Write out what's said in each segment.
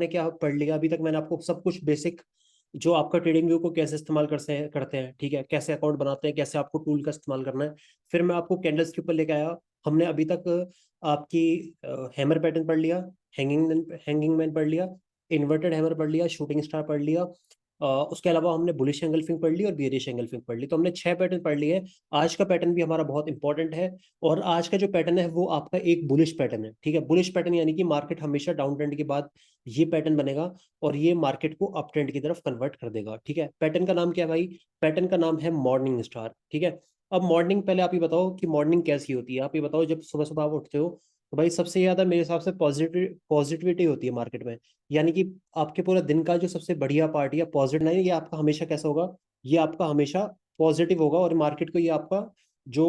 ने क्या पढ़ लिया अभी तक, मैंने आपको सब कुछ बेसिक जो आपका ट्रेडिंग व्यू को कैसे इस्तेमाल करते हैं, ठीक है, कैसे अकाउंट बनाते हैं, कैसे आपको टूल का इस्तेमाल करना है। फिर मैं आपको कैंडल्स के ऊपर लेके आया। हमने अभी तक आपकी हैमर पैटर्न पढ़ लिया, हैंगिंग मैन पढ़ लिया, इन्वर्टेड हैमर पढ़ लिया, शूटिंग स्टार पढ़ लिया। उसके अलावा हमने बुलिश एंगल्फिंग पढ़ ली और बियरिश एंगल्फिंग पढ़ ली। तो हमने 6 पैटर्न पढ़ लिए हैं। आज का पैटर्न भी हमारा बहुत इंपॉर्टेंट है। और आज का जो पैटर्न है वो आपका एक बुलिश पैटर्न है, ठीक है। बुलिश पैटर्न यानी कि मार्केट हमेशा डाउन ट्रेंड के बाद ये पैटर्न बनेगा और ये मार्केट को अप ट्रेंड की तरफ कन्वर्ट कर देगा, ठीक है। पैटर्न का नाम क्या है भाई? पैटर्न का नाम है मॉर्निंग स्टार, ठीक है। अब मॉर्निंग, पहले आप ये बताओ कि मॉर्निंग कैसी होती है। आप ये बताओ, जब सुबह सुबह आप उठते हो तो भाई सबसे ज्यादा मेरे हिसाब से पॉजिटिविटी होती है मार्केट में। यानी कि आपके पूरा दिन का जो सबसे बढ़िया पार्ट या पॉजिटिव नहीं, ये आपका हमेशा कैसा होगा? ये आपका हमेशा पॉजिटिव होगा। और मार्केट को ये आपका जो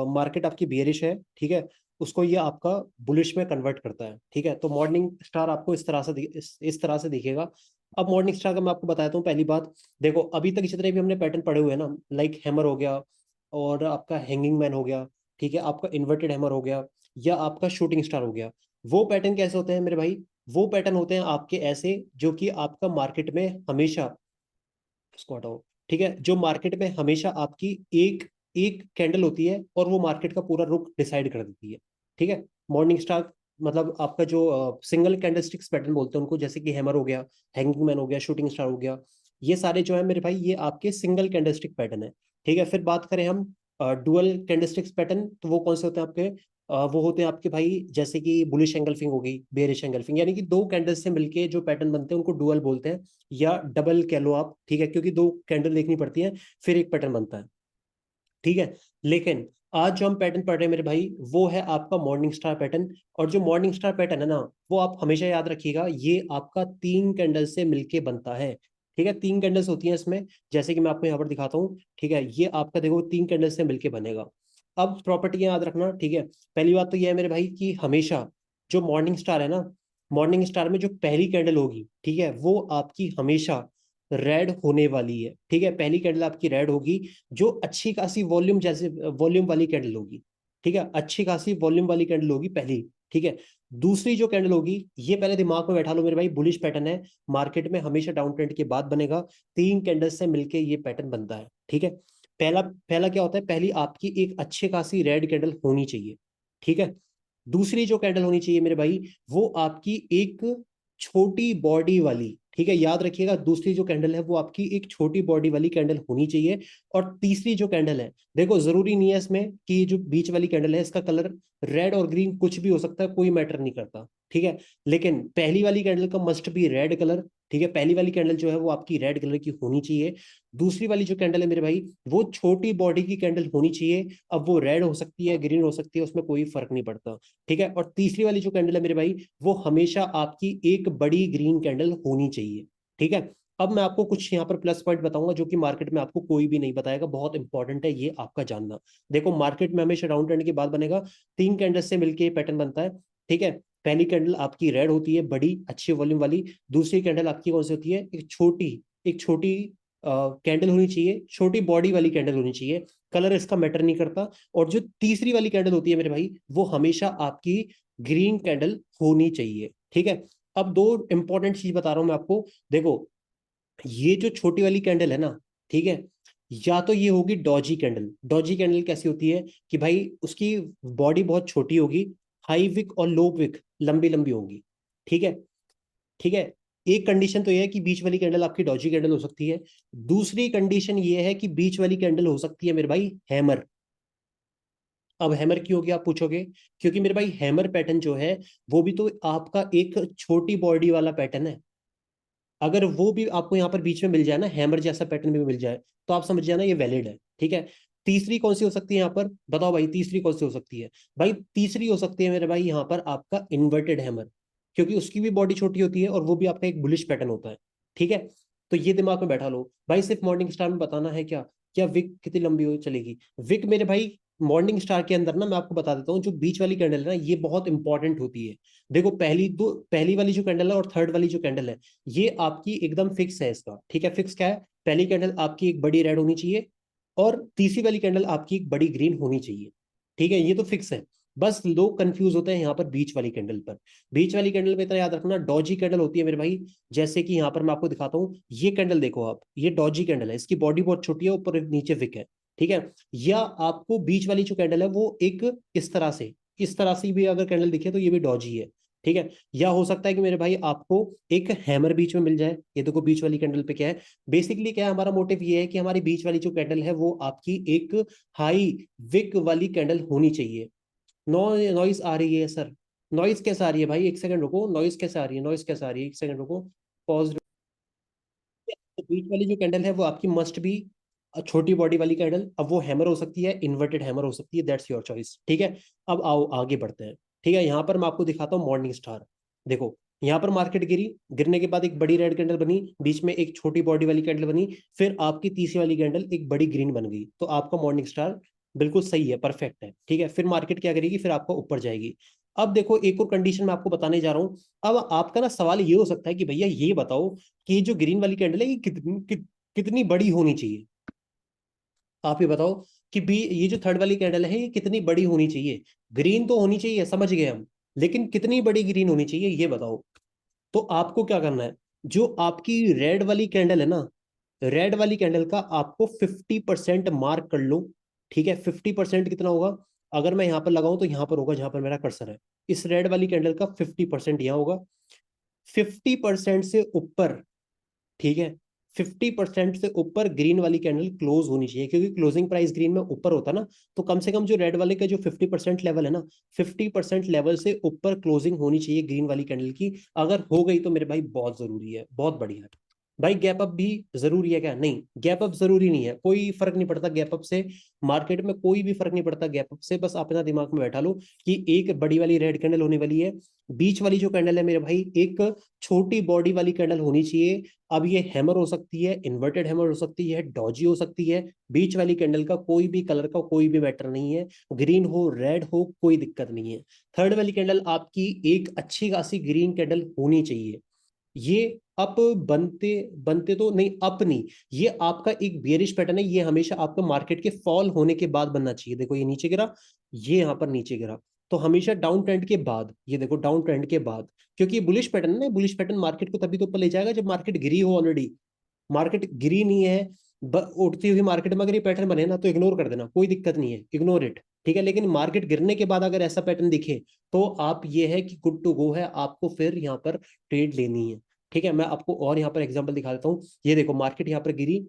मार्केट आपकी बेयरिश है, ठीक है, उसको ये आपका बुलिश में कन्वर्ट करता है, ठीक है। तो मॉर्निंग स्टार आपको इस तरह से इस तरह से दिखेगा। अब मॉर्निंग स्टार का मैं आपको बताता हूँ। पहली बात, देखो अभी तक जितने भी हमने पैटर्न पढ़े हुए हैं ना, लाइक हैमर हो गया और आपका हैंगिंग मैन हो गया, ठीक है, आपका इन्वर्टेड हैमर हो गया या आपका शूटिंग स्टार हो गया। वो पैटर्न कैसे होते हैं मेरे भाई? वो पैटर्न होते हैं आपके ऐसे जो कि आपका मार्केट में हमेशा, इसको हटाओ, ठीक है, जो मार्केट में हमेशा आपकी एक एक कैंडल होती है और वो मार्केट का पूरा रुख डिसाइड कर देती है, ठीक है। मॉर्निंग स्टार मतलब आपका जो सिंगल कैंडलस्टिक्स पैटर्न बोलते हैं उनको, जैसे कि हैमर हो गया, हैंगिंग मैन हो गया, शूटिंग स्टार हो गया, ये सारे जो है मेरे भाई ये आपके सिंगल कैंडलस्टिक पैटर्न है, ठीक है। फिर बात करें हम डुअल कैंडलस्टिक्स पैटर्न, तो वो कौन से होते हैं आपके? वो होते हैं आपके भाई, जैसे कि बुलिश एंगल्फिंग हो गई, बेरिश एंगल्फिंग, यानी कि दो कैंडल से मिलके जो पैटर्न बनते हैं उनको डुअल बोलते हैं, या डबल कह लो आप, ठीक है, क्योंकि दो कैंडल देखनी पड़ती है फिर एक पैटर्न बनता है, ठीक है। लेकिन आज जो हम पैटर्न पढ़ रहे हैं मेरे भाई, वो है आपका मॉर्निंग स्टार पैटर्न। और जो मॉर्निंग स्टार पैटर्न है ना, वो आप हमेशा याद रखिएगा, ये आपका 3 कैंडल से मिलके बनता है, ठीक है। 3 कैंडल्स होती हैं इसमें, जैसे कि मैं आपको यहाँ पर दिखाता हूँ, ठीक है। ये आपका देखो 3 कैंडल से मिलके बनेगा। अब प्रॉपर्टी याद रखना, ठीक है। पहली बात तो ये है मेरे भाई कि हमेशा जो मॉर्निंग स्टार है ना, मॉर्निंग स्टार में जो पहली कैंडल होगी, ठीक है, वो आपकी हमेशा रेड होने वाली है, ठीक है। पहली कैंडल आपकी रेड होगी, जो अच्छी खासी वॉल्यूम, जैसे वॉल्यूम वाली कैंडल होगी, ठीक है, अच्छी खासी वॉल्यूम वाली कैंडल होगी पहली, ठीक है। दूसरी जो कैंडल होगी, ये पहले दिमाग में बैठा लो मेरे भाई, बुलिश पैटर्न है, मार्केट में हमेशा डाउन ट्रेंड के बाद बनेगा, 3 कैंडल से मिलके ये पैटर्न बनता है, ठीक है। पहला पहला क्या होता है? पहली आपकी एक अच्छी खासी रेड कैंडल होनी चाहिए, ठीक है। दूसरी जो कैंडल होनी चाहिए मेरे भाई, वो आपकी एक छोटी बॉडी वाली, ठीक है, याद रखिएगा, दूसरी जो कैंडल है वो आपकी एक छोटी बॉडी वाली कैंडल होनी चाहिए। और तीसरी जो कैंडल है, देखो जरूरी नहीं है इसमें कि जो बीच वाली कैंडल है इसका कलर रेड और ग्रीन कुछ भी हो सकता है, कोई मैटर नहीं करता, ठीक है। लेकिन पहली वाली कैंडल का मस्ट बी रेड कलर, ठीक है। पहली वाली कैंडल जो है वो आपकी रेड कलर की होनी चाहिए। दूसरी वाली जो कैंडल है मेरे भाई, वो छोटी बॉडी की कैंडल होनी चाहिए। अब वो रेड हो सकती है, ग्रीन हो सकती है, उसमें कोई फर्क नहीं पड़ता, ठीक है। और तीसरी वाली जो कैंडल है मेरे भाई, वो हमेशा आपकी एक बड़ी ग्रीन कैंडल होनी चाहिए, ठीक है। अब मैं आपको कुछ यहाँ पर प्लस पॉइंट बताऊंगा जो कि मार्केट में आपको कोई भी नहीं बताएगा, बहुत इंपॉर्टेंट है ये आपका जानना। देखो मार्केट में हमेशा डाउन ट्रेंड के बाद बनेगा, 3 कैंडल से मिलकर पैटर्न बनता है, ठीक है। पहली कैंडल आपकी रेड होती है, बड़ी अच्छी वॉल्यूम वाली। दूसरी कैंडल आपकी कौन सी होती है? एक छोटी कैंडल होनी चाहिए, छोटी बॉडी वाली कैंडल होनी चाहिए, कलर इसका मैटर नहीं करता। और जो तीसरी वाली कैंडल होती है मेरे भाई, वो हमेशा आपकी ग्रीन कैंडल होनी चाहिए, ठीक है। अब दो इंपॉर्टेंट चीज बता रहा हूं मैं आपको। देखो ये जो छोटी वाली कैंडल है ना, ठीक है, या तो ये होगी डॉजी कैंडल। डॉजी कैंडल कैसी होती है कि भाई उसकी बॉडी बहुत छोटी होगी, हाई विक और लो विक लंबी लंबी होगी, ठीक है, ठीक है। एक कंडीशन तो यह है कि बीच वाली कैंडल आपकी डॉजी कैंडल हो सकती है। दूसरी कंडीशन ये है कि बीच वाली कैंडल हो सकती है मेरे भाई हैमर। अब हैमर क्यों होगी आप पूछोगे? क्योंकि मेरे भाई हैमर पैटर्न जो है वो भी तो आपका एक छोटी बॉडी वाला पैटर्न है। अगर वो भी आपको यहाँ पर बीच में मिल जाए ना, हैमर जैसा पैटर्न भी मिल जाए, तो आप समझ जाना ये वैलिड है, ठीक है। तीसरी कौन सी हो सकती है यहाँ पर? बताओ भाई, तीसरी कौन सी हो सकती है? भाई तीसरी हो सकती है मेरे भाई यहाँ पर आपका इन्वर्टेड हैमर, क्योंकि उसकी भी बॉडी छोटी होती है और वो भी आपका एक बुलिश पैटर्न होता है, ठीक है। तो ये दिमाग में बैठा लो भाई। सिर्फ मॉर्निंग स्टार में बताना है क्या? क्या विक कितनी लंबी हो चलेगी? विक मेरे भाई मॉर्निंग स्टार के अंदर ना, मैं आपको बता देता हूँ, जो बीच वाली कैंडल है ना, ये बहुत इंपॉर्टेंट होती है। देखो पहली वाली जो कैंडल है और थर्ड वाली जो कैंडल है, ये आपकी एकदम फिक्स है इसका, ठीक है। फिक्स क्या है? पहली कैंडल आपकी एक बड़ी रेड होनी चाहिए और तीसरी वाली कैंडल आपकी एक बड़ी ग्रीन होनी चाहिए, ठीक है, ये तो फिक्स है। बस लोग कंफ्यूज होते हैं यहाँ पर बीच वाली कैंडल पर। बीच वाली कैंडल पे इतना याद रखना, डॉजी कैंडल होती है मेरे भाई। जैसे कि यहाँ पर मैं आपको दिखाता हूँ, ये कैंडल देखो आप, ये डॉजी कैंडल है, इसकी बॉडी बहुत छोटी है, ऊपर नीचे विक है, ठीक है। या आपको बीच वाली जो कैंडल है वो एक इस तरह से भी अगर कैंडल दिखे तो ये भी डॉजी है, ठीक है। या हो सकता है कि मेरे भाई आपको एक हैमर बीच में मिल जाए। ये देखो बीच वाली कैंडल पे क्या है, बेसिकली क्या है, हमारा मोटिव ये है कि हमारी बीच वाली जो कैंडल है वो आपकी एक हाई विक वाली कैंडल होनी चाहिए। नॉइस आ रही है सर, नॉइस कैसे आ रही है भाई, एक सेकंड रुको, नॉइस कैसे आ रही है, नॉइस कैसे आ रही है, एक सेकंड रुको, पॉज। तो बीच वाली जो कैंडल है वो आपकी मस्ट बी छोटी बॉडी वाली कैंडल। अब वो हैमर हो सकती है, इन्वर्टेड हैमर हो सकती है, दैट्स योर चॉइस, ठीक है। अब आओ आगे बढ़ते हैं, ठीक है। यहाँ पर मैं आपको दिखाता हूँ मॉर्निंग स्टार। देखो यहाँ पर मार्केट गिरी, गिरने के बाद एक बड़ी रेड कैंडल बनी, बीच में एक छोटी बॉडी वाली कैंडल बनी, फिर आपकी तीसरी वाली कैंडल एक बड़ी ग्रीन बन गई, तो आपका मॉर्निंग स्टार बिल्कुल सही है, परफेक्ट है, ठीक है। फिर मार्केट क्या करेगी, फिर आपको ऊपर जाएगी। अब देखो एक और कंडीशन मैं आपको बताने जा रहा हूँ। अब आपका ना सवाल ये हो सकता है कि भैया ये बताओ कि ये जो ग्रीन वाली कैंडल है ये कितनी बड़ी होनी चाहिए। आप ये बताओ कि बी ये जो थर्ड वाली कैंडल है ये कितनी बड़ी होनी चाहिए। ग्रीन तो होनी चाहिए, समझ गए हम, लेकिन कितनी बड़ी ग्रीन होनी चाहिए ये बताओ। तो आपको क्या करना है, जो आपकी रेड वाली कैंडल है ना, रेड वाली कैंडल का आपको 50% मार्क कर लो, ठीक है। 50% कितना होगा, अगर मैं यहां पर लगाऊं तो यहां पर होगा जहां पर मेरा कर्सर है, इस रेड वाली कैंडल का 50% यहां होगा। 50% से ऊपर, ठीक है, 50% से ऊपर ग्रीन वाली कैंडल क्लोज होनी चाहिए, क्योंकि क्लोजिंग प्राइस ग्रीन में ऊपर होता है ना, तो कम से कम जो रेड वाले का जो 50% लेवल है ना, 50% लेवल से ऊपर क्लोजिंग होनी चाहिए ग्रीन वाली कैंडल की। अगर हो गई तो मेरे भाई बहुत जरूरी है, बहुत बढ़िया है। भाई गैप अप भी जरूरी है क्या, नहीं गैप अप जरूरी नहीं है, कोई फर्क नहीं पड़ता गैप अप से, मार्केट में कोई भी फर्क नहीं पड़ता गैप अप से। बस अपना दिमाग में बैठा लो कि एक बड़ी वाली रेड कैंडल होने वाली है, बीच वाली जो कैंडल है मेरे भाई एक छोटी बॉडी वाली कैंडल होनी चाहिए। अब ये हैमर हो सकती है, इन्वर्टेड हैमर हो सकती है, डॉजी हो सकती है। बीच वाली कैंडल का कोई भी कलर का कोई भी मैटर नहीं है, ग्रीन हो रेड हो कोई दिक्कत नहीं है। थर्ड वाली कैंडल आपकी एक अच्छी खासी ग्रीन कैंडल होनी चाहिए। ये अप बनते बनते तो नहीं, अप नहीं, ये आपका एक बेयरिश पैटर्न है, ये हमेशा आपका मार्केट के फॉल होने के बाद बनना चाहिए। देखो ये नीचे गिरा, ये यहां पर नीचे गिरा, तो हमेशा डाउन ट्रेंड के बाद, ये देखो डाउन ट्रेंड के बाद, क्योंकि ये बुलिश पैटर्न है ना, बुलिश पैटर्न मार्केट को तभी तो ऊपर ले जाएगा जब मार्केट गिरी हो ऑलरेडी। मार्केट गिरी नहीं है, उठती हुई मार्केट में अगर ये पैटर्न बने ना तो इग्नोर कर देना, कोई दिक्कत नहीं है, इग्नोर इट, ठीक है। लेकिन मार्केट गिरने के बाद अगर ऐसा पैटर्न दिखे तो आप ये है कि गुड टू गो है, आपको फिर यहाँ पर ट्रेड लेनी है, ठीक है। मैं आपको और यहाँ पर एग्जांपल दिखा देता हूँ। ये देखो मार्केट यहाँ पर गिरी,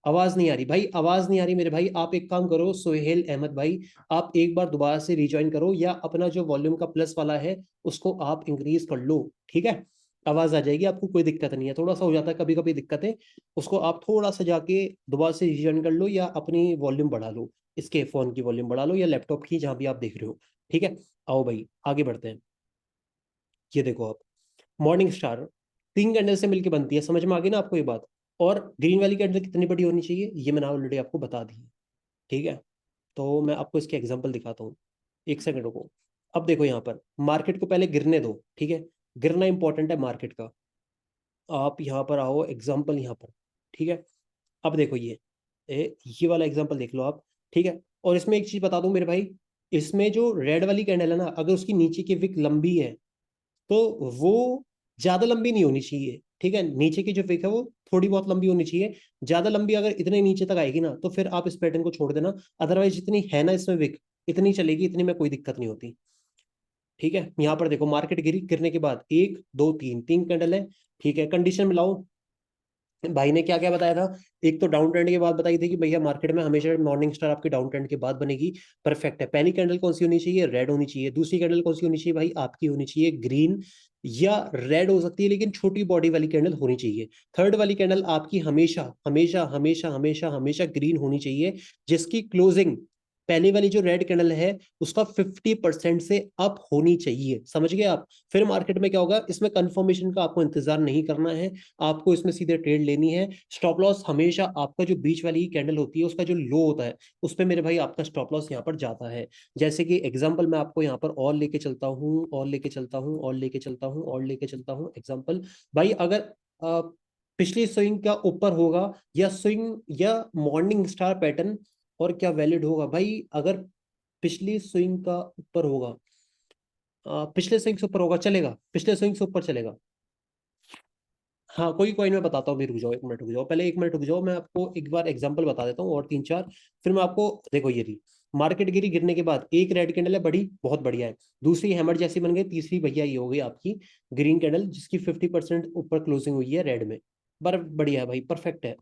आवाज नहीं आ रही भाई, आवाज नहीं आ रही मेरे भाई। आप एक काम करो सोहेल अहमद भाई, आप एक बार दोबारा से रिज्वाइन करो, या अपना जो वॉल्यूम का प्लस वाला है उसको आप इंक्रीज कर लो, ठीक है। आवाज आ जाएगी आपको, कोई दिक्कत नहीं है। थोड़ा सा हो जाता है कभी कभी दिक्कत है, उसको आप थोड़ा सा जाके दोबारा से रिज्वाइन कर लो, या अपनी वॉल्यूम बढ़ा लो, इसके फोन की वॉल्यूम बढ़ा लो या लैपटॉप की, जहां भी आप देख रहे हो, ठीक है। आओ भाई आगे बढ़ते हैं। ये देखो आप, मॉर्निंग स्टार तीन कैंडल से मिलकर बनती है, समझ में आ गई ना आपको ये बात। और ग्रीन वाली कैंडल कितनी बड़ी होनी चाहिए ये मैंने ऑलरेडी आपको बता दी है, ठीक है। तो मैं आपको इसके एग्जांपल दिखाता हूँ, एक सेकंड रुको। अब देखो यहाँ पर मार्केट को पहले गिरने दो, ठीक है, गिरना इंपॉर्टेंट है मार्केट का। आप यहाँ पर आओ, एग्जांपल यहाँ पर, ठीक है। अब देखो ये वाला एग्जांपल देख लो आप, ठीक है। और इसमें एक चीज बता दूं मेरे भाई, इसमें जो रेड वाली कैंडल है ना, अगर उसकी नीचे की विक लंबी है तो वो ज्यादा लंबी नहीं होनी चाहिए, ठीक है। नीचे की जो विक है वो थोड़ी बहुत लंबी होनी चाहिए, ज्यादा लंबी अगर इतने नीचे तक आएगी ना तो फिर आप इस पैटर्न को छोड़ देना। अदरवाइज जितनी है ना इसमें विक, इतनी चलेगी, इतनी में कोई दिक्कत नहीं होती, ठीक है। यहाँ पर देखो मार्केट गिरी, गिरने के बाद एक दो तीन, तीन कैंडल है, ठीक है। कंडीशन मिलाओ, भाई ने क्या क्या बताया था, एक तो डाउन ट्रेंड के बाद बताई थी कि भैया मार्केट में हमेशा मॉर्निंग स्टार आपके डाउन ट्रेंड के बाद बनेगी, परफेक्ट है। पहली कैंडल कौन सी होनी चाहिए, रेड होनी चाहिए। दूसरी कैंडल कौन सी होनी चाहिए भाई, आपकी होनी चाहिए ग्रीन, या रेड हो सकती है लेकिन छोटी बॉडी वाली कैंडल होनी चाहिए। थर्ड वाली कैंडल आपकी हमेशा हमेशा हमेशा हमेशा हमेशा ग्रीन होनी चाहिए, जिसकी क्लोजिंग पहली वाली जो रेड कैंडल है उसका 50% से अप होनी चाहिए, समझ गए आप। फिर मार्केट में क्या होगा, इसमें कंफर्मेशन का आपको इंतजार नहीं करना है, आपको इसमें सीधे ट्रेड लेनी है। स्टॉप लॉस हमेशा आपका जो बीच वाली कैंडल होती है उसका जो लो होता है उस पर मेरे भाई आपका स्टॉप लॉस यहाँ पर जाता है। जैसे कि एग्जांपल मैं आपको यहाँ पर और लेके चलता हूँ, और लेके चलता हूँ, और लेके चलता हूँ, और लेके चलता हूँ एग्जांपल। भाई अगर पिछली स्विंग का ऊपर होगा, या स्विंग या मॉर्निंग स्टार पैटर्न, और क्या वैलिड होगा भाई, अगर पिछली स्विंग का ऊपर होगा, पिछले स्विंग से ऊपर होगा, चलेगा, पिछले स्विंग से ऊपर चलेगा। हाँ कोई कॉइन में बताता हूँ, भी रुक जाओ, 1 मिनट रुक जाओ, पहले 1 मिनट रुक जाओ, मैं आपको एक बार एग्जांपल बता देता हूँ और तीन चार, फिर मैं आपको, देखो ये रही मार्केट गिरी, गिरने के बाद एक रेड कैंडल है बड़ी, बहुत बढ़िया है, दूसरी हैमर जैसी बन गई, तीसरी भैया ये हो गई आपकी ग्रीन कैंडल, जिसकी 50% ऊपर क्लोजिंग हुई है रेड में। बढ़िया है भाई, परफेक्ट है।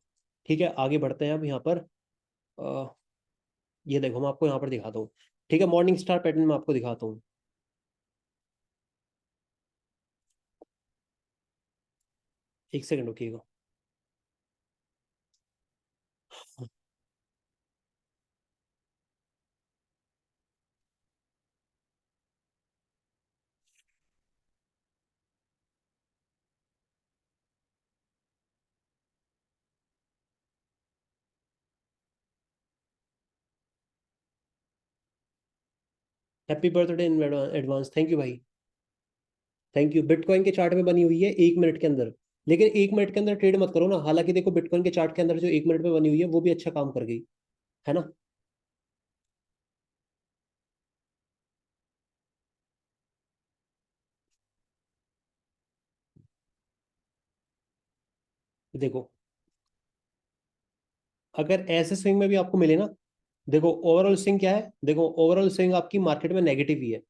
ठीक है, आगे बढ़ते हैं अब यहाँ पर। अ, ये देखो मैं आपको यहाँ पर दिखाता हूँ। ठीक है, मॉर्निंग स्टार पैटर्न में आपको दिखाता हूँ। एक सेकंड रुकिएगा। Happy birthday in advance, thank you भाई। Thank you. बिटकॉइन के चार्ट में बनी हुई है 1 मिनट के अंदर, लेकिन 1 मिनट के अंदर ट्रेड मत करो ना, हालांकि देखो बिटकॉइन के चार्ट के अंदर जो 1 मिनट में बनी हुई है वो भी अच्छा काम कर गई, है ना। देखो अगर ऐसे स्विंग में भी आपको मिले ना, देखो ओवरऑल स्विंग क्या है, देखो ओवरऑल स्विंग आपकी मार्केट में नेगेटिव ही है।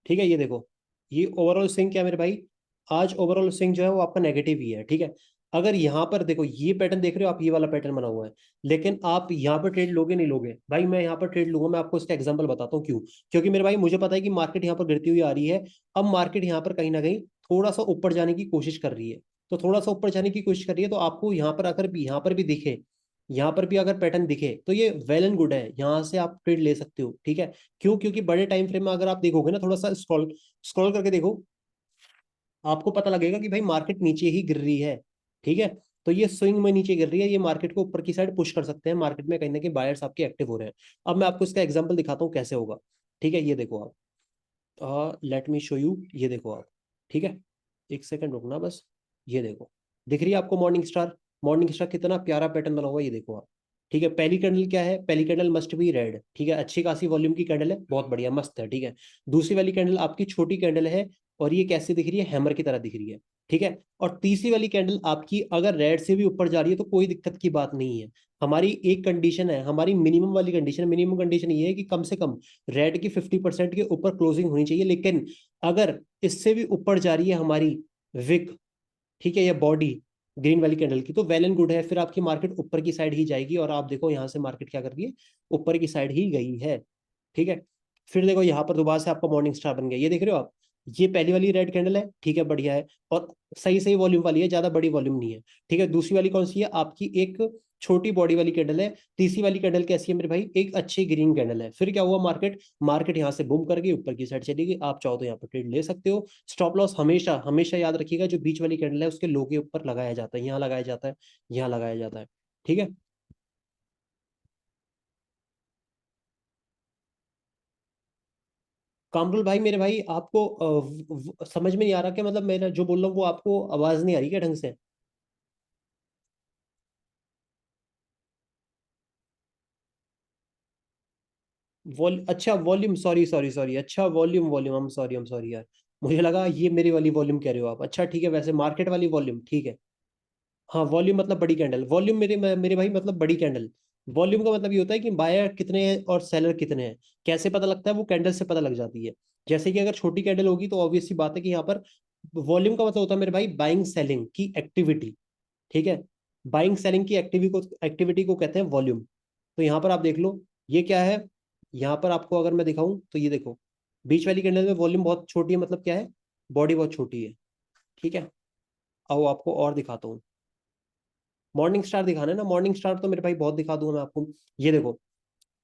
ठीक है, ये देखो, ये ओवरऑल स्विंग क्या है मेरे भाई, आज ओवरऑल स्विंग जो है वो आपका नेगेटिव ही है। ठीक है, अगर यहाँ पर देखो ये पैटर्न देख रहे हो आप, ये वाला पैटर्न बना हुआ है, लेकिन आप यहाँ पर ट्रेड लोगे नहीं लोगे भाई, मैं यहाँ पर ट्रेड लूंगा, मैं आपको इसका एग्जांपल बताता हूँ क्यों। क्योंकि मेरे भाई मुझे पता है कि मार्केट यहाँ पर गिरती हुई आ रही है, अब मार्केट यहाँ पर कहीं ना कहीं थोड़ा सा ऊपर जाने की कोशिश कर रही है, तो थोड़ा सा ऊपर जाने की कोशिश कर रही है, तो आपको यहाँ पर अगर भी यहाँ पर भी दिखे, यहाँ पर भी अगर पैटर्न दिखे तो ये वेल एंड गुड है, यहाँ से आप ट्रेड ले सकते हो। ठीक है, क्यों, क्योंकि बड़े टाइम फ्रेम में अगर आप देखोगे ना, थोड़ा सा स्क्रॉल स्क्रॉल करके देखो, आपको पता लगेगा कि भाई मार्केट नीचे ही गिर रही है। ठीक है, तो ये स्विंग में नीचे गिर रही है, ये मार्केट को ऊपर की साइड पुश कर सकते हैं, मार्केट में कहीं ना कहीं बायर्स आपके एक्टिव हो रहे हैं। अब मैं आपको इसका एग्जांपल दिखाता हूँ कैसे होगा। ठीक है, ये देखो आप, लेट मी शो यू, ये देखो आप। ठीक है, एक सेकंड रुकना बस। ये देखो, दिख रही है आपको मॉर्निंग स्टार, मॉर्निंग स्टार कितना प्यारा पैटर्न बना हुआ है, ये देखो आप। ठीक है, पहली कैंडल क्या है, पहली कैंडल मस्ट बी रेड, ठीक है, अच्छी खासी वॉल्यूम की कैंडल है, बहुत बढ़िया मस्त है। ठीक है, दूसरी वाली कैंडल आपकी छोटी कैंडल है, और ये कैसी दिख रही है, हैमर की तरह दिख रही है। ठीक है, और तीसरी वाली कैंडल आपकी अगर रेड से भी ऊपर जा रही है तो कोई दिक्कत की बात नहीं है। हमारी एक कंडीशन है, हमारी मिनिमम वाली कंडीशन, मिनिमम कंडीशन ये है कि कम से कम रेड की 50% के ऊपर क्लोजिंग होनी चाहिए, लेकिन अगर इससे भी ऊपर जा रही है हमारी विक, ठीक है, या बॉडी ग्रीन वाली कैंडल की, तो वेल एंड गुड है, फिर आपकी मार्केट ऊपर की साइड ही जाएगी, और आप देखो यहाँ से मार्केट क्या कर रही है, ऊपर की साइड ही गई है। ठीक है, फिर देखो यहाँ पर दोबारा से आपका मॉर्निंग स्टार बन गया, ये देख रहे हो आप, ये पहली वाली रेड कैंडल है, ठीक है, बढ़िया है, और सही सही वॉल्यूम वाली है, ज्यादा बड़ी वॉल्यूम नहीं है। ठीक है, दूसरी वाली कौन सी है आपकी, एक छोटी बॉडी वाली कैंडल है। तीसरी वाली कैंडल कैसी है मेरे भाई, एक अच्छी ग्रीन कैंडल है। फिर क्या हुआ, मार्केट मार्केट यहाँ से बूम कर गई, ऊपर की साइड चली गई, आप चाहो तो यहाँ पर ट्रेड ले सकते हो। स्टॉप लॉस हमेशा हमेशा याद रखिएगा, जो बीच वाली कैंडल है उसके लो के ऊपर लगाया जाता है, यहाँ लगाया जाता है, यहाँ लगाया जाता है। ठीक है, कामरुल भाई मेरे भाई, आपको समझ में नहीं आ रहा क्या, मतलब मेरा जो बोल रहा हूँ वो आपको आवाज नहीं आ रही क्या ढंग से। अच्छा वॉल्यूम, सॉरी सॉरी सॉरी, अच्छा वॉल्यूम, वॉल्यूम, हम सॉरी यार, मुझे लगा ये मेरी वाली वॉल्यूम कह रहे हो आप, अच्छा ठीक है, वैसे मार्केट वाली वॉल्यूम ठीक है। हाँ वॉल्यूम मतलब बड़ी कैंडल, वॉल्यूम मेरे भाई मतलब बड़ी कैंडल। वॉल्यूम का मतलब ये होता है कि बायर कितने हैं और सेलर कितने हैं, कैसे पता लगता है, वो कैंडल से पता लग जाती है। जैसे कि अगर छोटी कैंडल होगी तो ऑब्वियस सी बात है कि यहाँ पर वॉल्यूम का मतलब होता है मेरे भाई बाइंग सेलिंग की एक्टिविटी। ठीक है, बाइंग सेलिंग की एक्टिविटी को कहते हैं वॉल्यूम। तो यहाँ पर आप देख लो, ये क्या है, यहाँ पर आपको अगर मैं दिखाऊं तो ये देखो, बीच वाली कैंडल में वॉल्यूम बहुत छोटी है, मतलब क्या है, बॉडी बहुत छोटी है। ठीक है, आओ आपको और दिखाता हूँ। मॉर्निंग स्टार दिखाना है ना, मॉर्निंग स्टार तो मेरे भाई बहुत दिखा दूंगा मैं आपको। ये देखो,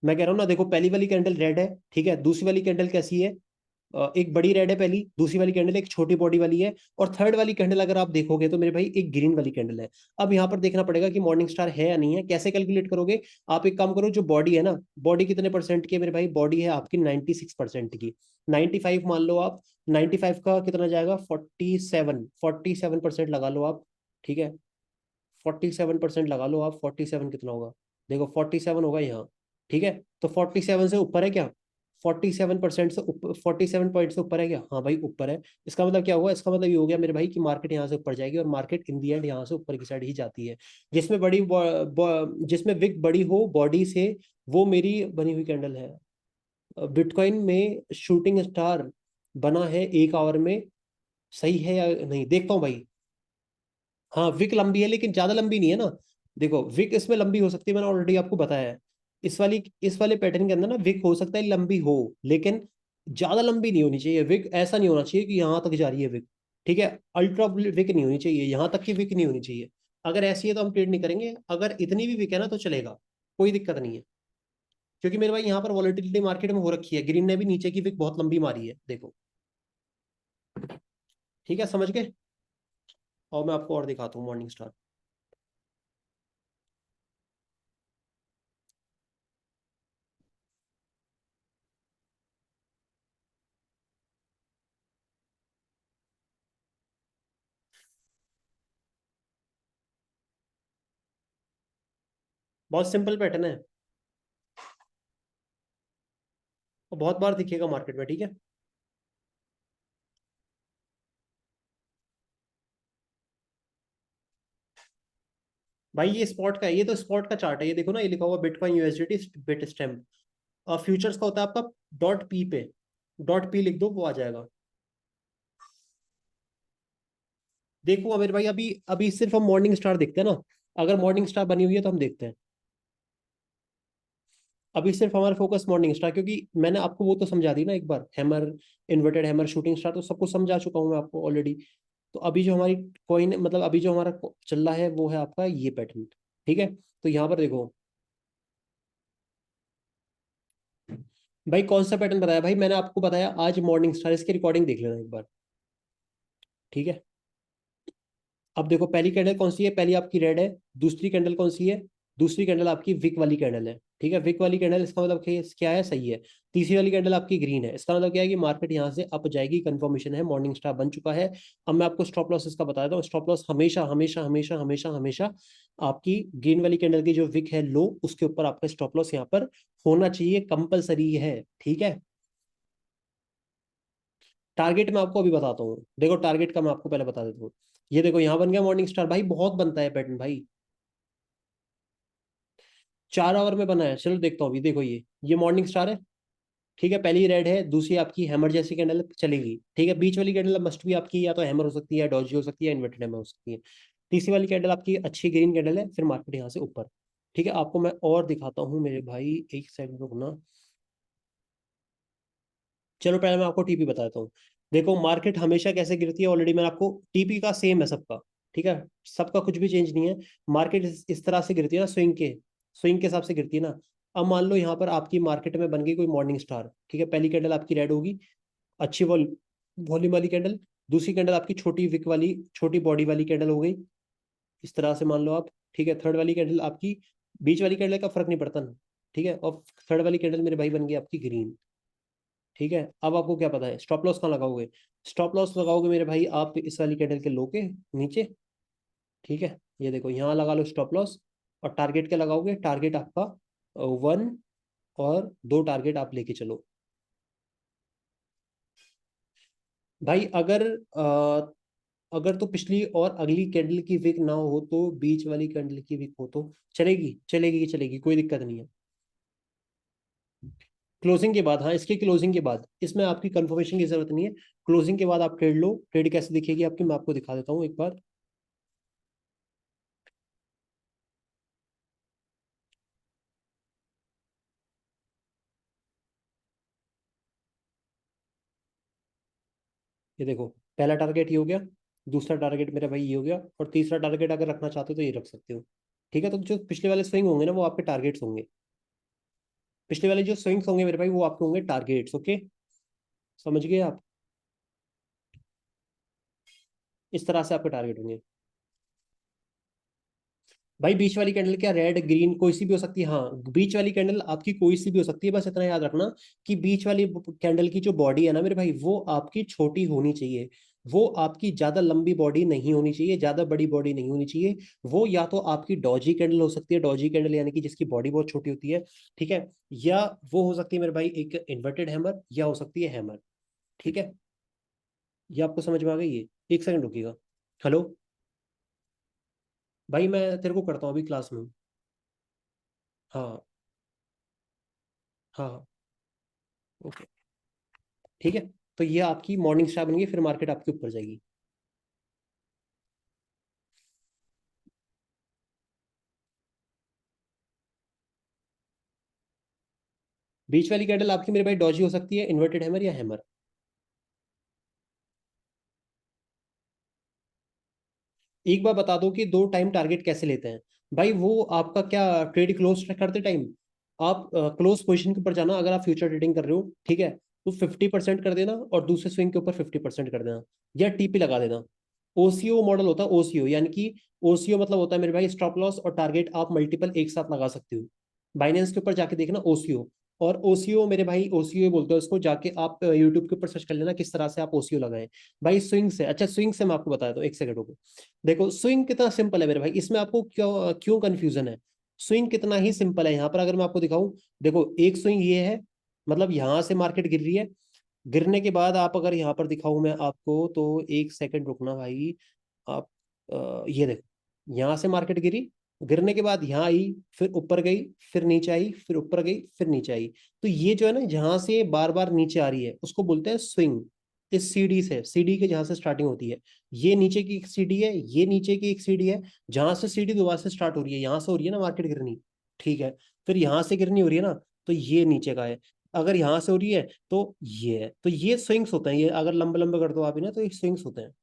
मैं कह रहा हूँ ना, देखो पहली वाली कैंडल रेड है, ठीक है, दूसरी वाली कैंडल कैसी है, एक बड़ी रेड है पहली, दूसरी वाली कैंडल एक छोटी बॉडी वाली है, और थर्ड वाली कैंडल अगर आप देखोगे तो मेरे भाई एक ग्रीन वाली कैंडल है। अब यहाँ पर देखना पड़ेगा कि मॉर्निंग स्टार है या नहीं है, कैसे कैलकुलेट करोगे, आप एक काम करो, जो बॉडी है ना, बॉडी कितने परसेंट की है मेरे भाई, बॉडी है आपकी 96% की, 95 मान लो आप, 95 का कितना जाएगा, 47% लगा लो आप। ठीक है, 47% लगा लो आप, 47 कितना होगा, देखो 47 होगा यहाँ, ठीक है, तो 47 से ऊपर है क्या? 47% से ऊपर, 47 पॉइंट से ऊपर है क्या? हाँ भाई ऊपर है। इसका मतलब क्या हुआ? इसका मतलब ये हो गया मेरे भाई कि मार्केट यहाँ से ऊपर जाएगी, और मार्केट इन दी एंड यहाँ से ऊपर की साइड ही जाती है। जिसमें जिसमें विक बड़ी हो बॉडी से, वो मेरी बनी हुई कैंडल है। बिटकॉइन में शूटिंग स्टार बना है 1 आवर में, सही है या नहीं देखता हूँ भाई। हाँ विक लंबी है, लेकिन ज्यादा लंबी नहीं है ना। देखो विक इसमें लंबी हो सकती है, मैंने ऑलरेडी आपको बताया है। इस वाले पैटर्न के अंदर ना विक हो सकता है लंबी हो, लेकिन ज्यादा लंबी नहीं होनी चाहिए विक। ऐसा नहीं होना चाहिए कि यहाँ तक जा रही है विक, ठीक है। अल्ट्रा विक नहीं होनी चाहिए, यहाँ तक की विक नहीं होनी चाहिए। अगर ऐसी है तो हम ट्रेड नहीं करेंगे, अगर इतनी भी विक है ना तो चलेगा, कोई दिक्कत नहीं है। क्योंकि मेरे भाई यहाँ पर वॉलेटिलिटी मार्केट में हो रखी है, ग्रीन ने भी नीचे की विक बहुत लंबी मारी है, देखो। ठीक है, समझ गए। और मैं आपको और दिखाता हूँ मॉर्निंग स्टार। बहुत सिंपल पैटर्न है, और बहुत बार दिखेगा मार्केट में, ठीक है। भाई ये स्पॉट का है, ये तो स्पॉट का चार्ट है, ये देखो ना, ये लिखा हुआ बिटकॉइन यूएसडीटी बिट स्टैम्प। और फ्यूचर्स का होता है आपका डॉट पी पे, डॉट पी लिख दो वो आ जाएगा। देखो अमीर भाई, अभी अभी सिर्फ हम मॉर्निंग स्टार देखते हैं ना। अगर मॉर्निंग स्टार बनी हुई है तो हम देखते हैं। अभी सिर्फ हमारा फोकस मॉर्निंग स्टार, क्योंकि मैंने आपको वो तो समझा दी ना एक बार, hammer, inverted hammer, shooting star, तो सब कुछ समझा चुका हूँ मैं आपको ऑलरेडी। तो अभी जो हमारी कॉइन, मतलब अभी जो हमारा चल रहा है वो है आपका ये पैटर्न, ठीक है। तो यहाँ पर देखो भाई, कौन सा पैटर्न बताया भाई? मैंने आपको बताया आज मॉर्निंग स्टार, इसकी रिकॉर्डिंग देख लेना एक बार, ठीक है। अब देखो पहली कैंडल कौन सी है? पहली आपकी रेड है। दूसरी कैंडल कौन सी है? दूसरी कैंडल आपकी विक वाली कैंडल है, ठीक है। विक वाली कैंडल, इसका मतलब क्या है? सही है। तीसरी वाली कैंडल आपकी ग्रीन है, इसका मतलब क्या है कि मार्केट यहाँ से अप जाएगी, कंफर्मेशन है, मॉर्निंग स्टार बन चुका है। अब मैं आपको स्टॉप लॉस इसका बता देता हूँ। स्टॉप लॉस हमेशा हमेशा हमेशा हमेशा हमेशा आपकी ग्रीन वाली कैंडल की जो विक है लो, उसके ऊपर आपका स्टॉप लॉस यहाँ पर होना चाहिए, कंपलसरी है, ठीक है। टारगेट मैं आपको अभी बताता हूँ, देखो टारगेट का मैं आपको पहले बता देता हूँ। ये देखो यहाँ बन गया मॉर्निंग स्टार, भाई बहुत बनता है पैटर्न भाई। 4 आवर में बना है, चलो देखता हूँ अभी। देखो ये मॉर्निंग स्टार है, ठीक है। पहली रेड है, दूसरी आपकी हैमर जैसी कैंडल चलेगी, ठीक है। बीच वाली कैंडल मस्ट भी आपकी या तो हैमर हो सकती है, डॉजी हो सकती है, इन्वर्टेड हैमर हो सकती है। तीसरी वाली कैंडल आपकी अच्छी ग्रीन कैंडल है, फिर मार्केट यहाँ से ऊपर, ठीक है। आपको मैं और दिखाता हूँ मेरे भाई, एक सेकंड रुकना। चलो पहले मैं आपको टीपी बता देता हूँ। देखो मार्केट हमेशा कैसे गिरती है, ऑलरेडी मैंने आपको, टीपी का सेम है सबका, ठीक है। सबका कुछ भी चेंज नहीं है। मार्केट इस तरह से गिरती है ना, स्विंग के हिसाब से गिरती है ना। अब मान लो यहाँ पर आपकी मार्केट में बन गई कोई मॉर्निंग स्टार, ठीक है। पहली कैंडल आपकी रेड होगी, अच्छी वॉल्यूम वाली कैंडल। दूसरी कैंडल आपकी छोटी विक वाली, छोटी बॉडी वाली कैंडल हो गई, इस तरह से मान लो आप, ठीक है। थर्ड वाली कैंडल आपकी, बीच वाली कैंडल का फर्क नहीं पड़ता ना, ठीक है। और थर्ड वाली कैंडल मेरे भाई बन गई आपकी ग्रीन, ठीक है। अब आपको क्या पता है स्टॉप लॉस कहाँ लगाओगे? स्टॉप लॉस लगाओगे मेरे भाई आप इस वाली कैंडल के लो के नीचे, ठीक है। ये देखो यहाँ लगा लो स्टॉप लॉस। और टारगेट क्या लगाओगे? टारगेट आपका 1 और 2 टारगेट आप लेके चलो भाई। अगर तो पिछली और अगली कैंडल की विक ना हो तो बीच वाली कैंडल की विक हो तो चलेगी, चलेगी चलेगी, कोई दिक्कत नहीं है। क्लोजिंग के बाद, हाँ इसके क्लोजिंग के बाद, इसमें आपकी कंफर्मेशन की जरूरत नहीं है। क्लोजिंग के बाद आप ट्रेड लो। ट्रेड कैसे दिखेगी आपकी, मैं आपको दिखा देता हूँ एक बार। ये देखो, पहला टारगेट ये हो गया, दूसरा टारगेट मेरा भाई ये हो गया, और तीसरा टारगेट अगर रखना चाहते हो तो ये रख सकते हो, ठीक है। तो जो पिछले वाले स्विंग होंगे ना वो आपके टारगेट्स होंगे। पिछले वाले जो स्विंग्स होंगे मेरे भाई वो आपके होंगे टारगेट्स, ओके। समझ गए आप? इस तरह से आपके टारगेट होंगे भाई। बीच वाली कैंडल क्या, रेड ग्रीन कोई सी भी हो सकती है, हाँ बीच वाली कैंडल आपकी कोई सी भी हो सकती है। बस इतना याद रखना कि बीच वाली कैंडल की जो बॉडी है ना मेरे भाई, वो आपकी छोटी होनी चाहिए। वो आपकी ज्यादा लंबी बॉडी नहीं होनी चाहिए, ज्यादा बड़ी बॉडी नहीं होनी चाहिए। वो या तो आपकी डॉजी कैंडल हो सकती है, डॉजी कैंडल यानी कि जिसकी बॉडी बहुत छोटी होती है, ठीक है, या वो हो सकती है मेरे भाई एक इन्वर्टेड हैमर, या हो सकती है हैमर, ठीक है। ये आपको समझ में आ गई है? एक सेकंड रुकिएगा। हेलो भाई, मैं तेरे को करता हूँ, अभी क्लास में हूँ। हाँ हाँ, ओके, ठीक है। तो ये आपकी मॉर्निंग स्टार बन गई, फिर मार्केट आपके ऊपर जाएगी। बीच वाली कैंडल आपकी मेरे भाई डॉजी हो सकती है, इन्वर्टेड हैमर या हैमर। एक बार बता दो कि दो टाइम टारगेट कैसे लेते हैं। भाई वो आपका क्या, ट्रेड क्लोज करते टाइम आप क्लोज पोजीशन के ऊपर जाना, अगर आप फ्यूचर ट्रेडिंग कर रहे हो, ठीक है, तो 50% कर देना और दूसरे स्विंग के ऊपर 50% कर देना, या टीपी लगा देना। ओसीओ मॉडल होता है, ओसीओ यानी कि ओसीओ मतलब होता है मेरे भाई स्टॉप लॉस और टारगेट आप मल्टीपल एक साथ लगा सकते हो। बाइनेंस के ऊपर जाके देखना ओसीओ। और ओसीओ मेरे भाई, ओसीओ बोलते हैं उसको, जाके आप यूट्यूब के ऊपर सर्च कर लेना किस तरह से आप ओसीओ लगाएं। भाई स्विंग से, अच्छा स्विंग से मैं आपको बताया तो एक सेकंड रुको। देखो स्विंग कितना सिंपल है मेरे भाई, इसमें आपको क्यों क्यों कंफ्यूजन है। स्विंग कितना ही सिंपल है, यहाँ पर अगर मैं आपको दिखाऊं, देखो एक स्विंग ये है, मतलब यहाँ से मार्केट गिर रही है, गिरने के बाद आप अगर यहाँ पर दिखाऊं मैं आपको, तो एक सेकंड रुकना भाई। आप ये देखो, यहाँ से मार्केट गिरी, गिरने के बाद यहाँ आई, फिर ऊपर गई, फिर नीचे आई, फिर ऊपर गई, फिर नीचे आई। तो ये जो है ना, जहां से बार बार नीचे आ रही है उसको बोलते हैं स्विंग। इस सीढ़ी से, सीढ़ी के जहां से स्टार्टिंग होती है, ये नीचे की एक सीढ़ी है, ये नीचे की एक सीढ़ी है, जहां से सीढ़ी दोबारा से स्टार्ट हो रही है, यहाँ से हो रही है ना मार्केट गिरनी, ठीक है, फिर यहाँ से गिरनी हो रही है ना, तो ये नीचे का है। अगर यहाँ से हो रही है तो ये है, तो ये स्विंग्स होते हैं, ये अगर लंबे लंबे कर दो आप इन्हें तो ये स्विंग्स होते हैं।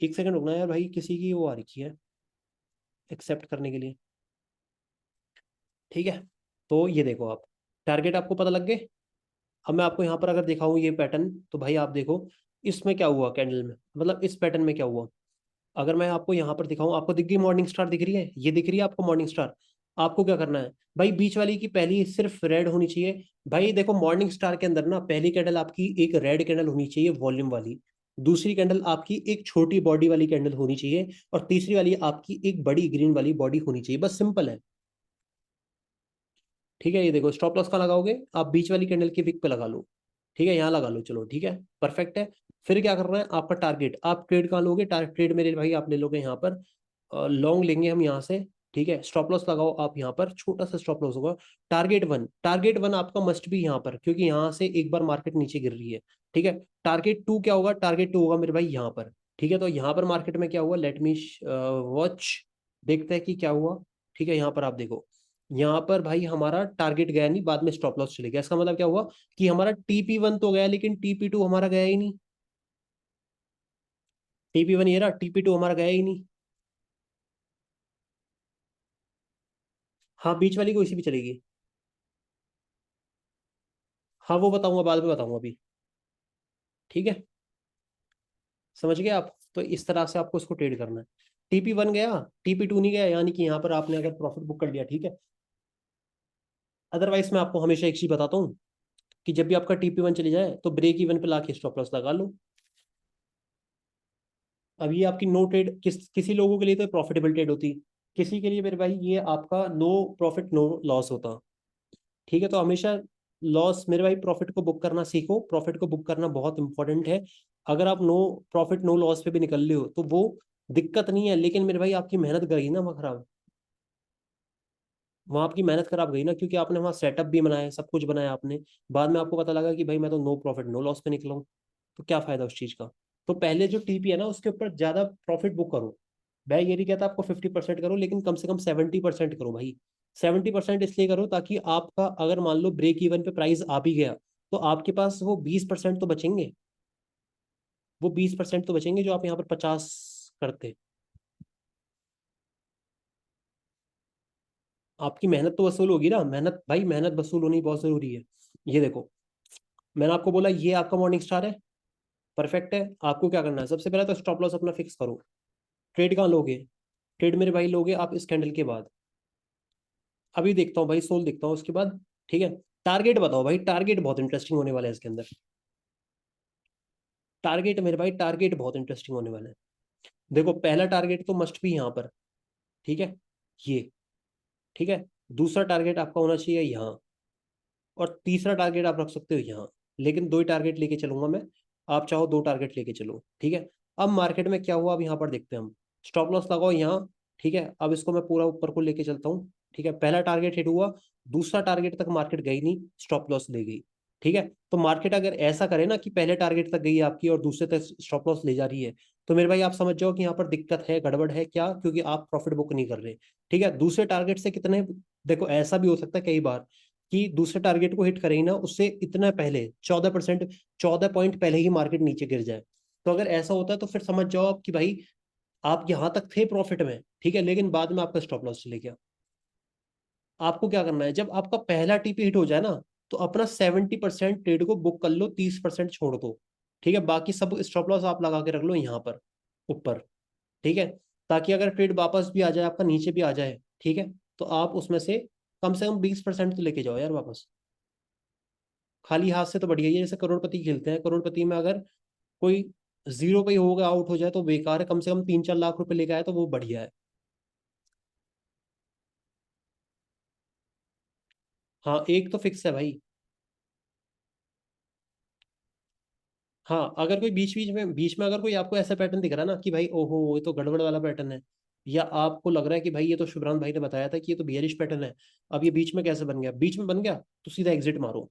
एक सेकंड रुकना यार भाई, किसी की वो आ रखी है एक्सेप्ट करने के लिए, ठीक है। तो ये देखो आप, टारगेट आपको पता लग गए। अब मैं आपको यहाँ पर अगर दिखाऊं ये पैटर्न, तो भाई आप देखो इसमें क्या हुआ कैंडल में, मतलब इस पैटर्न में क्या हुआ। अगर मैं आपको यहाँ पर दिखाऊं, आपको दिख गई मॉर्निंग स्टार, दिख रही है, ये दिख रही है आपको मॉर्निंग स्टार। आपको क्या करना है भाई, बीच वाली की पहली सिर्फ रेड होनी चाहिए। भाई देखो मॉर्निंग स्टार के अंदर ना, पहली कैंडल आपकी एक रेड कैंडल होनी चाहिए वॉल्यूम वाली, दूसरी कैंडल आपकी एक छोटी बॉडी वाली कैंडल होनी चाहिए, और तीसरी वाली आपकी एक बड़ी ग्रीन वाली बॉडी होनी चाहिए, बस सिंपल है। ठीक है, ये देखो स्टॉप लॉस कहाँ लगाओगे आप, बीच वाली कैंडल के विक पे लगा लो, ठीक है, यहाँ लगा लो, चलो ठीक है, परफेक्ट है। फिर क्या करना है आपका टारगेट, आप ट्रेड कहाँ लोगे, ट्रेड मेरे भाई आप ले लोगे यहाँ पर, लॉन्ग लेंगे हम यहाँ से, ठीक है। स्टॉप लॉस लगाओ आप यहाँ पर, छोटा सा स्टॉप लॉस होगा। टारगेट वन, टारगेट वन आपका मस्ट भी यहाँ पर, क्योंकि यहाँ से एक बार मार्केट नीचे गिर रही है, ठीक है। टारगेट टू क्या होगा, टारगेट टू होगा मेरे भाई यहाँ पर, ठीक है। तो यहाँ पर मार्केट में क्या हुआ, लेट मी वॉच, देखते हैं कि क्या हुआ, ठीक है। यहाँ पर आप देखो, यहाँ पर भाई हमारा टारगेट गया नहीं, बाद में स्टॉप लॉस चले गया, इसका मतलब क्या हुआ कि हमारा टीपी वन तो गया, लेकिन टीपी टू हमारा गया ही नहीं। टीपी वन ये रहा, टीपी टू हमारा गया ही नहीं। हाँ बीच वाली कोई सी भी चलेगी। हाँ वो बताऊंगा, बाद में बताऊंगा अभी, ठीक है। समझ गए आप, तो इस तरह से आपको इसको ट्रेड करना है। टीपी वन गया, टीपी टू नहीं गया, यानी कि यहाँ पर आपने अगर प्रॉफिट बुक कर लिया, ठीक है। अदरवाइज मैं आपको हमेशा एक चीज बताता हूँ, कि जब भी आपका टीपी वन चली जाए तो ब्रेक इवन पे लाके स्टॉप लॉस लगा लो। अब ये आपकी नो ट्रेड, किसी लोगों के लिए तो प्रॉफिटेबल ट्रेड होती, किसी के लिए मेरे भाई ये आपका नो प्रॉफिट नो लॉस होता, ठीक है। तो हमेशा लॉस मेरे भाई, प्रॉफिट को बुक करना सीखो, प्रॉफिट को बुक करना बहुत इंपॉर्टेंट है। अगर आप नो प्रॉफिट नो लॉस पे भी निकल रहे हो तो वो दिक्कत नहीं है, लेकिन मेरे भाई आपकी मेहनत गई ना वहाँ खराब, वहाँ आपकी मेहनत खराब गई ना, क्योंकि आपने वहाँ सेटअप भी बनाया, सब कुछ बनाया आपने, बाद में आपको पता लगा कि भाई मैं तो नो प्रॉफिट नो लॉस पे निकला हूँ, तो क्या फायदा उस चीज का। तो पहले जो टीपी है ना उसके ऊपर ज्यादा प्रॉफिट बुक करो। मैं ये नहीं कहता आपको 50% करो, लेकिन कम से कम 70% करो भाई। 70% इसलिए करो ताकि आपका अगर मान लो ब्रेक इवन पे प्राइस आ भी गया, तो आपके पास वो 20% तो बचेंगे, वो 20% तो बचेंगे जो आप यहाँ पर 50 करते। आपकी मेहनत तो वसूल होगी ना, मेहनत भाई, मेहनत वसूल होनी बहुत जरूरी है। ये देखो, मैंने आपको बोला ये आपका मॉर्निंग स्टार है, परफेक्ट है। आपको क्या करना है, सबसे पहले तो स्टॉप लॉस अपना फिक्स करो। ट्रेड कहाँ लोगे, ट्रेड मेरे भाई लोगे आप इस कैंडल के बाद, अभी देखता हूँ भाई, सोल देखता हूँ उसके बाद, ठीक है। टारगेट बताओ भाई, टारगेट बहुत इंटरेस्टिंग होने वाला है इसके अंदर। टारगेट मेरे भाई, टारगेट बहुत इंटरेस्टिंग होने वाला है। देखो पहला टारगेट तो मस्ट भी यहाँ पर, ठीक है, ये, ठीक है। दूसरा टारगेट आपका होना चाहिए यहाँ, और तीसरा टारगेट आप रख सकते हो यहाँ। लेकिन दो ही टारगेट लेके चलूंगा मैं, आप चाहो दो टारगेट लेके चलो, ठीक है। अब मार्केट में क्या हुआ, अब यहाँ पर देखते हैं हम। स्टॉप लॉस लगाओ यहाँ, ठीक है। अब इसको मैं पूरा ऊपर को लेके चलता हूँ, ठीक है। पहला टारगेट हिट हुआ, दूसरा टारगेट तक मार्केट गई नहीं, स्टॉप लॉस ले गई, ठीक है। तो मार्केट अगर ऐसा करे ना कि पहले टारगेट तक गई आपकी और दूसरे तक स्टॉप लॉस ले जा रही है, तो मेरे भाई आप समझ जाओ कि यहाँ पर दिक्कत है, गड़बड़ है क्या, क्योंकि आप प्रॉफिट बुक नहीं कर रहे, ठीक है। दूसरे टारगेट से कितने, देखो ऐसा भी हो सकता है कई बार कि दूसरे टारगेट को हिट करे ही ना, उससे इतना पहले 14%, 14 पॉइंट पहले ही मार्केट नीचे गिर जाए। तो अगर ऐसा होता है तो फिर समझ जाओ आप कि भाई आप यहां तक थे प्रॉफिट में, ठीक है, लेकिन बाद में आपका स्टॉप लॉस चले गया। आपको क्या करना है, जब आपका पहला टीपी हिट हो जाए ना, तो अपना 70% ट्रेड को बुक कर लो, 30% छोड़ दो, ठीक है। बाकी सब स्टॉप लॉस आप लगा के रख लो यहाँ पर ऊपर, ठीक है। ताकि अगर ट्रेड वापस भी आ जाए, आपका नीचे भी आ जाए, ठीक है, तो आप उसमें से कम 20% तो लेके जाओ यार वापस। खाली हाथ से तो बढ़िया ही है, जैसे करोड़पति खेलते हैं, करोड़पति में अगर कोई जीरो पे ही होगा, आउट हो जाए तो बेकार है, कम से कम 3-4 लाख रुपए लेके आए तो वो बढ़िया है। हाँ एक तो फिक्स है भाई। हाँ अगर कोई बीच में अगर कोई आपको ऐसा पैटर्न दिख रहा है ना कि भाई ओहो ये तो गड़बड़ वाला पैटर्न है, या आपको लग रहा है कि भाई ये तो शुभ्रांत भाई ने बताया था कि ये तो बियरिश पैटर्न है, अब ये बीच में कैसे बन गया, बीच में बन गया तो सीधा एग्जिट मारो,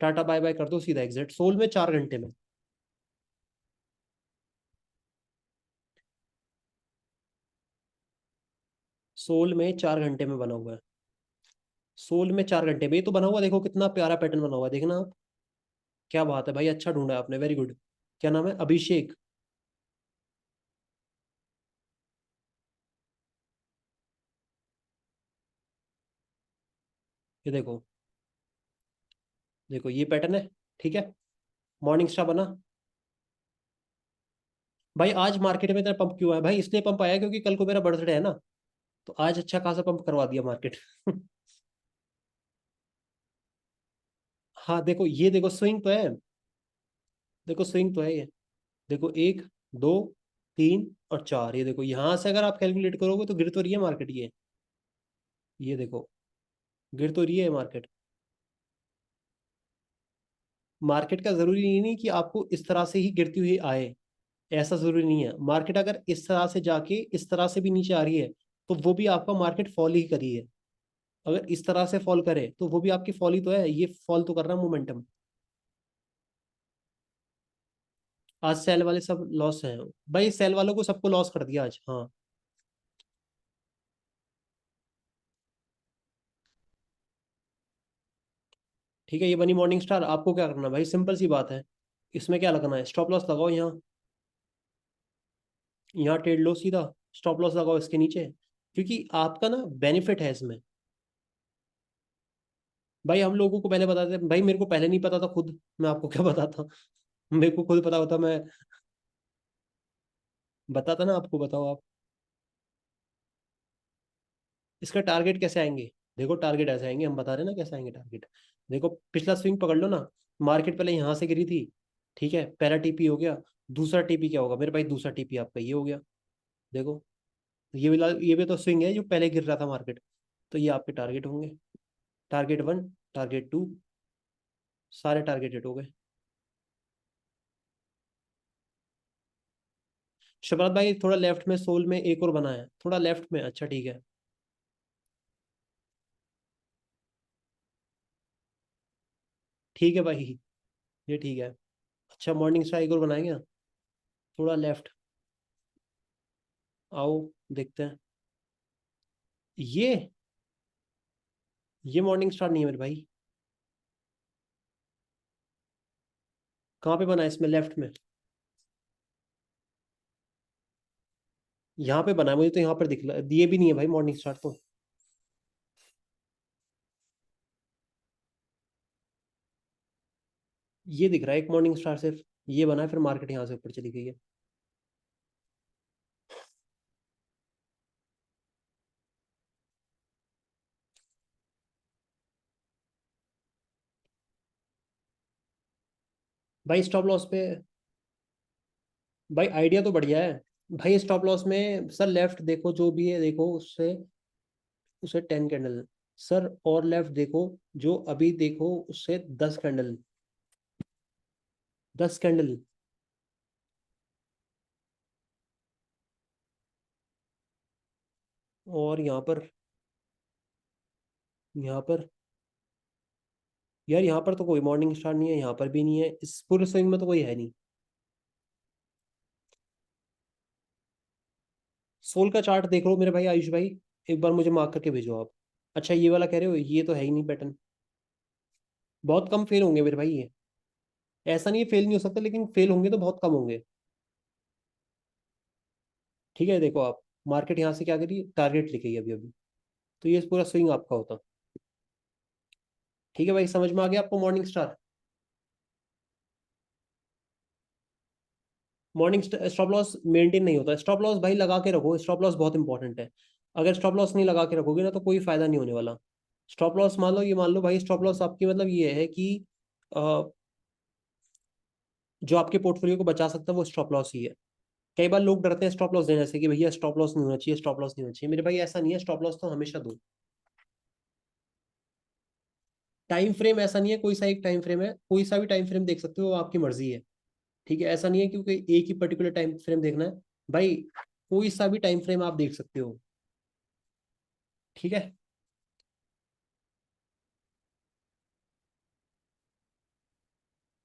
टाटा बाय बाय कर दो, सीधा एग्जिट। सोल में 4 घंटे में, सोल में 4 घंटे में बना हुआ है। सोल में 4 घंटे में ये तो बना हुआ, देखो कितना प्यारा पैटर्न बना हुआ है, देखना आप। क्या बात है भाई, अच्छा ढूंढा आपने, वेरी गुड। क्या नाम है, अभिषेक। ये देखो, देखो ये पैटर्न है, ठीक है। मॉर्निंग स्टार बना। भाई आज मार्केट में इतना पंप क्यों आया भाई, इसलिए पंप आया क्योंकि कल को मेरा बर्थडे है ना, तो आज अच्छा खासा पंप करवा दिया मार्केट। हाँ देखो, ये देखो स्विंग तो है, देखो स्विंग तो है ये। देखो एक, दो, तीन और चार, ये देखो यहाँ से अगर आप कैलकुलेट करोगे तो गिर तो रही है मार्केट ये देखो, गिर तो रही है मार्केट। मार्केट का जरूरी नहीं कि आपको इस तरह से ही गिरती हुई आए, ऐसा जरूरी नहीं है। मार्केट अगर इस तरह से जाके इस तरह से भी नीचे आ रही है, तो वो भी आपका मार्केट फॉल ही करी है। अगर इस तरह से फॉल करे तो वो भी आपकी फॉल ही तो है, ये फॉल तो कर रहा है मोमेंटम। आज सेल वाले सब लॉस हैं भाई, सेल वालों को सबको लॉस कर दिया आज, हाँ। ठीक है, ये बनी मॉर्निंग स्टार। आपको क्या करना है भाई, सिंपल सी बात है, इसमें क्या लगाना है, स्टॉप लॉस लगाओ यहाँ, यहाँ ट्रेड लो सीधा, स्टॉप लॉस लगाओ इसके नीचे, क्योंकि आपका ना बेनिफिट है इसमें। भाई हम लोगों को पहले बताते भाई, मेरे को पहले नहीं पता था खुद, मैं आपको क्या बताता। मेरे को खुद पता होता मैं बताता ना आपको, बताओ आप। इसका टारगेट कैसे आएंगे, देखो टारगेट ऐसे आएंगे, हम बता रहे हैं ना कैसे आएंगे टारगेट। देखो पिछला स्विंग पकड़ लो ना, मार्केट पहले यहाँ से गिरी थी, ठीक है, पहला टीपी हो गया, दूसरा टीपी क्या होगा मेरे भाई, दूसरा टीपी आपका ये हो गया। देखो ये भी तो स्विंग है जो पहले गिर रहा था मार्केट, तो ये आपके टारगेट होंगे। टारगेट वन, टारगेट टू, सारे टारगेट हिट हो गए। शबरत भाई थोड़ा लेफ्ट में सोल में एक और बना है, थोड़ा लेफ्ट में, अच्छा ठीक है। ठीक है भाई, ये ठीक है। अच्छा मॉर्निंग स्टार एक और बनाएंगे ना, थोड़ा लेफ्ट, आओ देखते हैं। ये मॉर्निंग स्टार नहीं है मेरे भाई। कहाँ पे बना है, इसमें लेफ्ट में, यहाँ पे बना है, मुझे तो यहाँ पर दिख रहा है, ये भी नहीं है भाई मॉर्निंग स्टार तो। ये दिख रहा है एक मॉर्निंग स्टार सिर्फ, ये बना है, फिर मार्केट यहाँ से ऊपर चली गई है। भाई स्टॉप लॉस पे, भाई आइडिया तो बढ़िया है। भाई स्टॉप लॉस में सर लेफ्ट देखो जो भी है, देखो उससे उसे 10 कैंडल सर, और लेफ्ट देखो जो अभी देखो उससे 10 कैंडल, 10 कैंडल। और यहाँ पर यार, यहाँ पर तो कोई मॉर्निंग स्टार नहीं है, यहाँ पर भी नहीं है, इस पूरे स्विंग में तो कोई है नहीं। सोल का चार्ट देख लो मेरे भाई आयुष भाई, एक बार मुझे मार्क करके भेजो आप। अच्छा ये वाला कह रहे हो, ये तो है ही नहीं पैटर्न। बहुत कम फेल होंगे मेरे भाई ये। ऐसा नहीं है फेल नहीं हो सकता, लेकिन फेल होंगे तो बहुत कम होंगे। ठीक है देखो आप, मार्केट यहाँ से क्या करी, टारगेट लेके गई अभी अभी, तो ये पूरा स्विंग आपका होता। ठीक है भाई, समझ में आ गया आपको morning star. Morning stop loss maintain नहीं होता, स्टॉप लॉस भाई लगा के रखो, स्टॉप लॉस बहुत इंपॉर्टेंट है। अगर स्टॉप लॉस नहीं लगा के रखोगे ना तो कोई फायदा नहीं होने वाला। स्टॉप लॉस मान लो, ये मान लो भाई, स्टॉप लॉस आपकी मतलब ये है कि अ, जो आपके पोर्टफोलियो को बचा सकता है वो स्टॉप लॉस ही है। कई बार लोग डरते हैं स्टॉप लॉस देने से कि भैया स्टॉप लॉस नहीं होना चाहिए, स्टॉप लॉस नहीं होना चाहिए। मेरे भाई ऐसा नहीं है, स्टॉप लॉस तो हमेशा दो। टाइम फ्रेम ऐसा नहीं है, कोई सा एक टाइम फ्रेम है, कोई सा भी टाइम फ्रेम देख सकते हो, वो आपकी मर्जी है। ठीक है, ऐसा नहीं है क्योंकि एक ही पर्टिकुलर टाइम फ्रेम देखना है। भाई कोई सा भी टाइम फ्रेम आप देख सकते हो। ठीक है।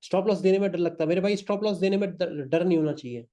स्टॉप लॉस देने में डर लगता है मेरे भाई, स्टॉप लॉस देने में डर नहीं होना चाहिए।